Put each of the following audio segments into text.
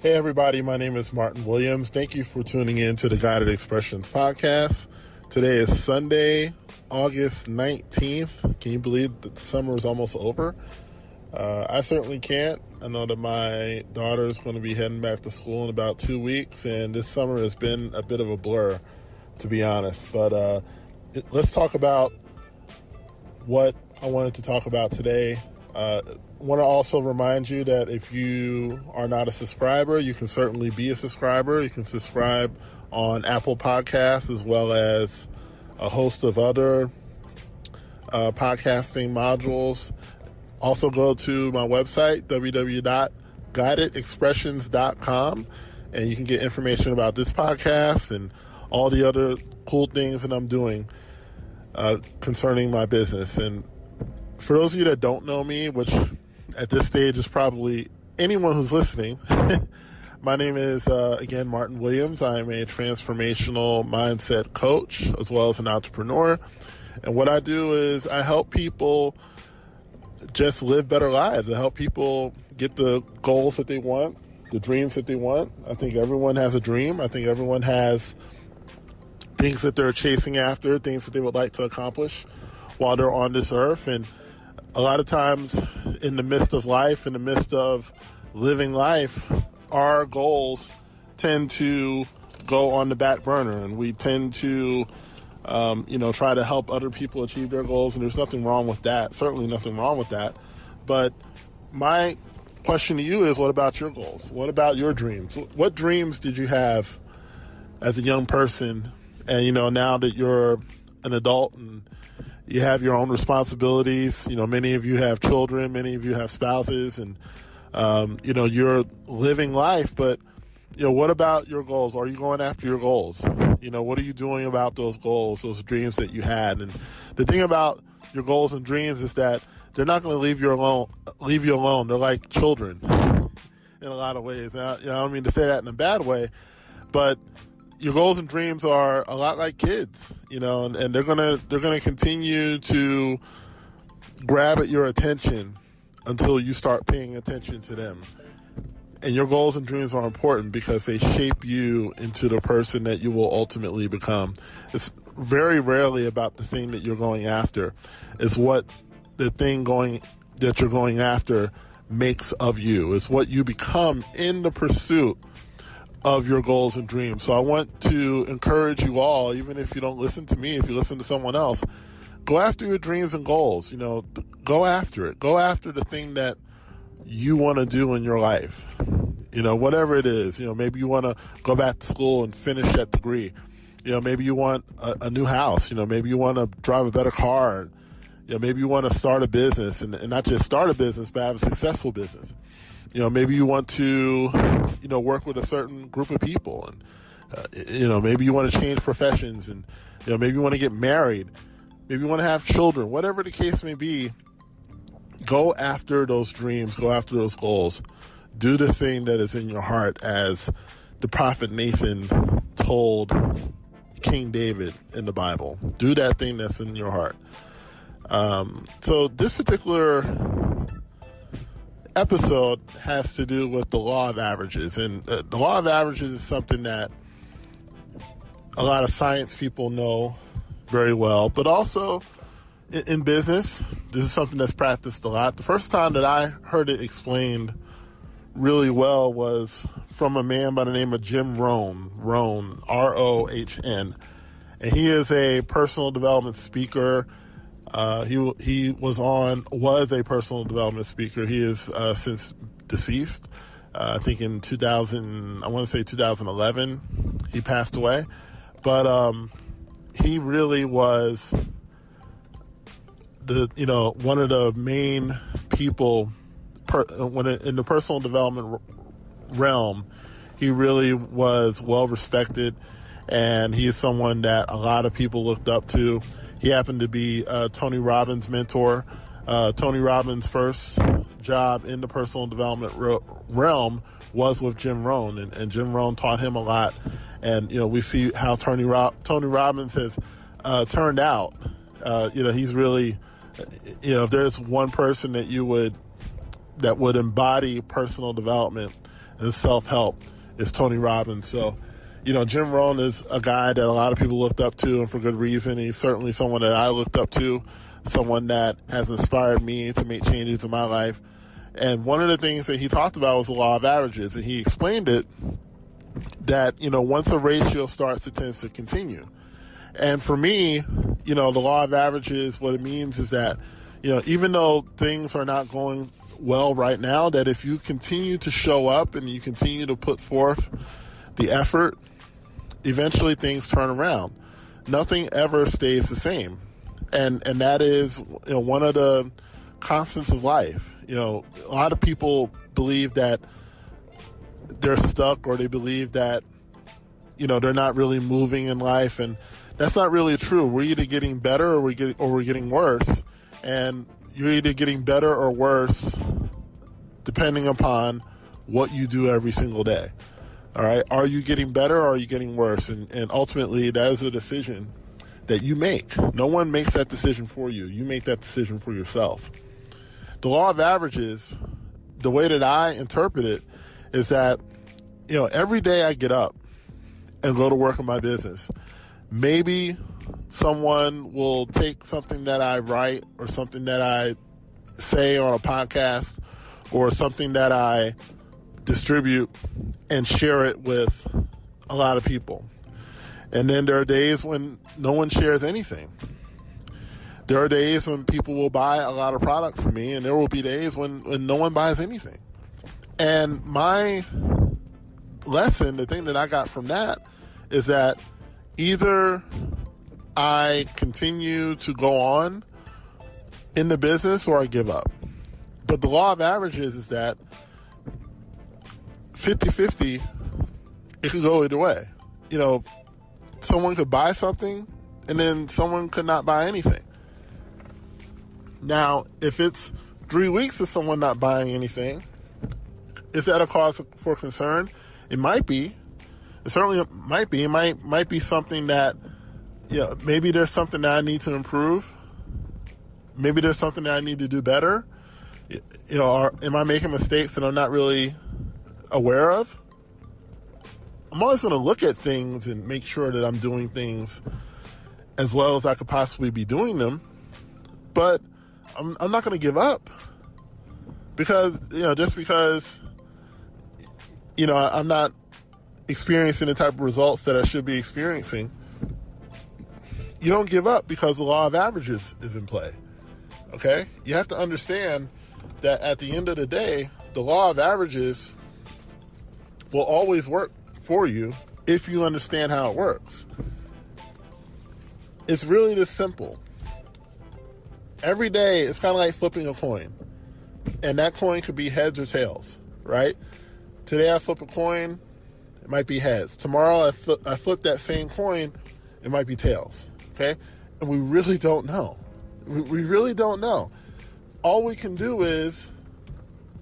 Hey everybody, my name is Martin Williams. Thank you for tuning in to the Guided Expressions podcast. Today is Sunday, August 19th. Can you believe that the summer is almost over? I certainly can't. I know that my daughter is going to be heading back to school in about 2 weeks, and this summer has been a bit of a blur, to be honest. But let's talk about what I wanted to talk about today. I want to also remind you that if you are not a subscriber, you can certainly be a subscriber. You can subscribe on Apple Podcasts as well as a host of other podcasting modules. Also go to my website, www.guidedexpressions.com, and you can get information about this podcast and all the other cool things that I'm doing concerning my business. And for those of you that don't know me, which at this stage is probably anyone who's listening, my name is, again, Martin Williams. I am a transformational mindset coach as well as an entrepreneur. And what I do is I help people just live better lives. I help people get the goals that they want, the dreams that they want. I think everyone has a dream. I think everyone has things that they're chasing after, things that they would like to accomplish while they're on this earth. And a lot of times in the midst of life, in the midst of living life, our goals tend to go on the back burner, and we tend to try to help other people achieve their goals, and there's nothing wrong with that. Certainly nothing wrong with that. But my question to you is, what about your goals? What about your dreams? What dreams did you have as a young person? And, now that you're an adult and you have your own responsibilities, many of you have children, many of you have spouses, and, you're living life. But, what about your goals? Are you going after your goals? What are you doing about those goals, those dreams that you had? And the thing about your goals and dreams is that they're not going to leave you alone. They're like children in a lot of ways. Now, I don't mean to say that in a bad way, but your goals and dreams are a lot like kids, and they're gonna continue to grab at your attention until you start paying attention to them. And your goals and dreams are important because they shape you into the person that you will ultimately become. It's very rarely about the thing that you're going after. It's what the thing that you're going after makes of you. It's what you become in the pursuit of your goals and dreams. So I want to encourage you all, even if you don't listen to me, if you listen to someone else, go after your dreams and goals. Go after it. Go after the thing that you want to do in your life. Whatever it is. Maybe you want to go back to school and finish that degree. Maybe you want a new house. Maybe you want to drive a better car. Maybe you want to start a business, and not just start a business, but have a successful business. Maybe you want to, work with a certain group of people, and, maybe you want to change professions, and, maybe you want to get married. Maybe you want to have children. Whatever the case may be, go after those dreams, go after those goals. Do the thing that is in your heart, as the prophet Nathan told King David in the Bible. Do that thing that's in your heart. So this particular episode has to do with the law of averages. And the law of averages is something that a lot of science people know very well, but also in business, this is something that's practiced a lot. The first time that I heard it explained really well was from a man by the name of Jim Rohn, R-O-H-N. And he is a personal development speaker. He was a personal development speaker. He is since deceased. I think in 2011, he passed away. But he really was one of the main people in the personal development realm. He really was well respected, and he is someone that a lot of people looked up to. He happened to be Tony Robbins' mentor. Tony Robbins' first job in the personal development realm was with Jim Rohn, and Jim Rohn taught him a lot. And we see how Tony Robbins has turned out. He's really, if there's one person that would embody personal development, and self-help is Tony Robbins. So, Jim Rohn is a guy that a lot of people looked up to, and for good reason. He's certainly someone that I looked up to, someone that has inspired me to make changes in my life. And one of the things that he talked about was the law of averages, and he explained it that, once a ratio starts, it tends to continue. And for me, the law of averages, what it means is that, even though things are not going well right now, that if you continue to show up and you continue to put forth the effort, eventually things turn around. Nothing ever stays the same. And that is, one of the constants of life. A lot of people believe that they're stuck, or they believe that, they're not really moving in life. And that's not really true. We're either getting better or we're getting worse. And you're either getting better or worse depending upon what you do every single day. All right. Are you getting better or are you getting worse? And ultimately, that is a decision that you make. No one makes that decision for you. You make that decision for yourself. The law of averages, the way that I interpret it, is that, every day I get up and go to work in my business, maybe someone will take something that I write or something that I say on a podcast or something that I distribute and share it with a lot of people. And then there are days when no one shares anything. There are days when people will buy a lot of product from me, and there will be days when no one buys anything. And my lesson, the thing that I got from that, is that either I continue to go on in the business or I give up. But the law of averages is that 50-50, it could go either way. Someone could buy something and then someone could not buy anything. Now, if it's 3 weeks of someone not buying anything, is that a cause for concern? It might be. It certainly might be. It might be something that, maybe there's something that I need to improve. Maybe there's something that I need to do better. Or am I making mistakes that I'm not really aware of? I'm always going to look at things and make sure that I'm doing things as well as I could possibly be doing them. But I'm not going to give up because, just because, I'm not experiencing the type of results that I should be experiencing. You don't give up because the law of averages is in play. Okay? You have to understand that at the end of the day, the law of averages will always work for you if you understand how it works. It's really this simple. Every day, it's kind of like flipping a coin. And that coin could be heads or tails, right? Today I flip a coin, it might be heads. Tomorrow I flip that same coin, it might be tails, okay? And we really don't know. We really don't know. All we can do is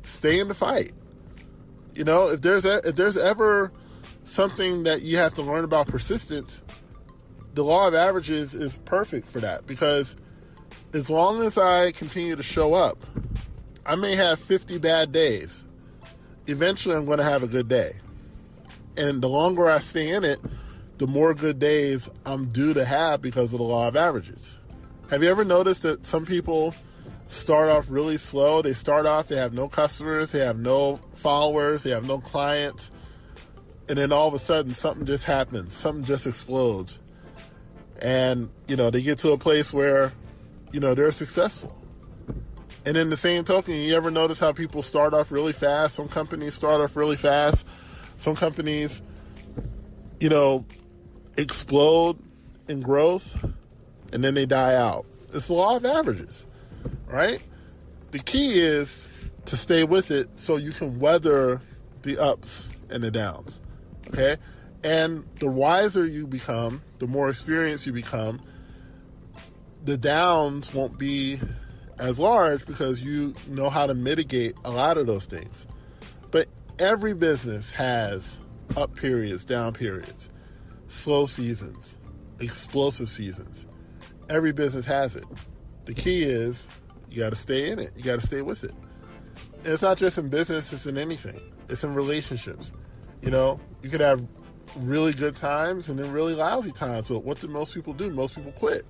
stay in the fight. If there's ever something that you have to learn about persistence, the law of averages is perfect for that, because as long as I continue to show up, I may have 50 bad days. Eventually, I'm going to have a good day. And the longer I stay in it, the more good days I'm due to have because of the law of averages. Have you ever noticed that some people start off really slow? They start off, they have no customers, they have no followers, they have no clients. And then all of a sudden, something just happens. Something just explodes. And, they get to a place where, they're successful. And in the same token, you ever notice how people start off really fast? Some companies start off really fast. Some companies, explode in growth, and then they die out. It's the law of averages, right? The key is to stay with it so you can weather the ups and the downs, okay? And the wiser you become, the more experienced you become, the downs won't be as large because you know how to mitigate a lot of those things. But every business has up periods, down periods, slow seasons, explosive seasons. Every business has it. The key is you got to stay in it. You got to stay with it. And it's not just in business, it's in anything. It's in relationships. You know, you could have really good times and then really lousy times, but what do most people do? Most people quit.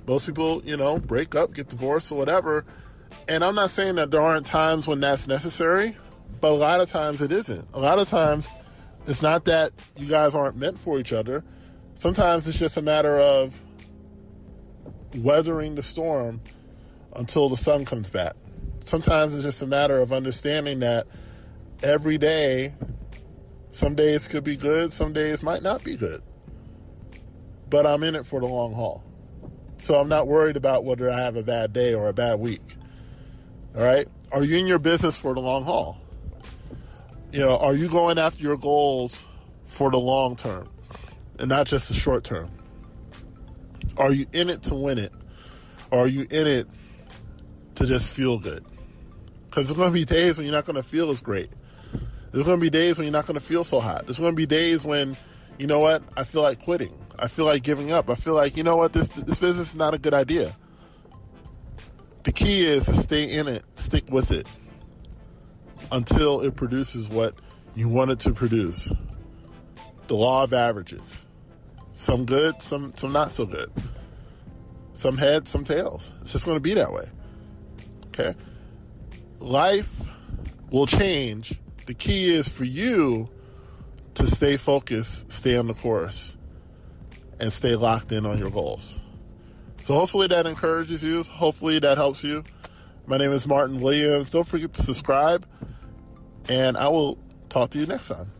Most people, you know, break up, get divorced or whatever. And I'm not saying that there aren't times when that's necessary, but a lot of times it isn't. A lot of times it's not that you guys aren't meant for each other. Sometimes it's just a matter of weathering the storm until the sun comes back. Sometimes it's just a matter of understanding that every day, some days could be good, some days might not be good. But I'm in it for the long haul. So I'm not worried about whether I have a bad day or a bad week. All right? Are you in your business for the long haul? You know, are you going after your goals for the long term and not just the short term? Are you in it to win it? Or are you in it to just feel good? Because there's going to be days when you're not going to feel as great. There's going to be days when you're not going to feel so hot. There's going to be days when, you know what, I feel like quitting. I feel like giving up. I feel like, you know what, this business is not a good idea. The key is to stay in it, stick with it, until it produces what you want it to produce. The law of averages. Some good, some not so good. Some heads, some tails. It's just going to be that way. Okay? Life will change. The key is for you to stay focused, stay on the course, and stay locked in on your goals. So hopefully that encourages you. Hopefully that helps you. My name is Martin Williams. Don't forget to subscribe, and I will talk to you next time.